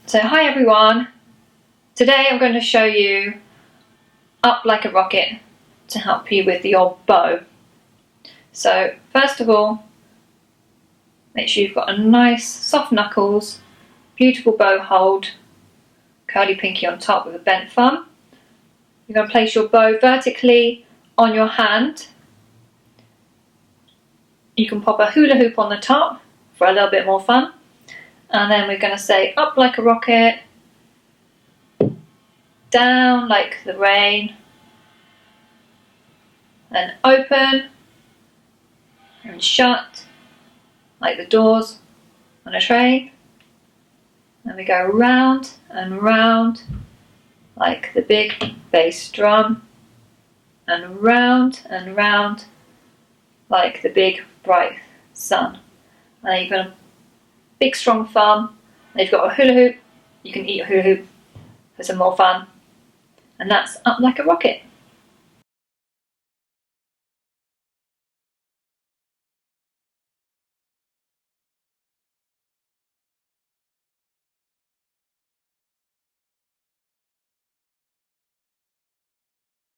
So hi everyone, today I'm going to show you up like a rocket to help you with your bow. So first of all, make sure you've got a nice soft knuckles, beautiful bow hold, curly pinky on top with a bent thumb. You're going to place your bow vertically on your hand. You can pop a hula hoop on the top for a little bit more fun. And then we're going to say up like a rocket, down like the rain, then open and shut like the doors on a train. Then we go round and round like the big bass drum, and round like the big bright sun. And then you've got a big strong thumb, and you've got a hula hoop. You can eat a hula hoop for some more fun. And that's up like a rocket.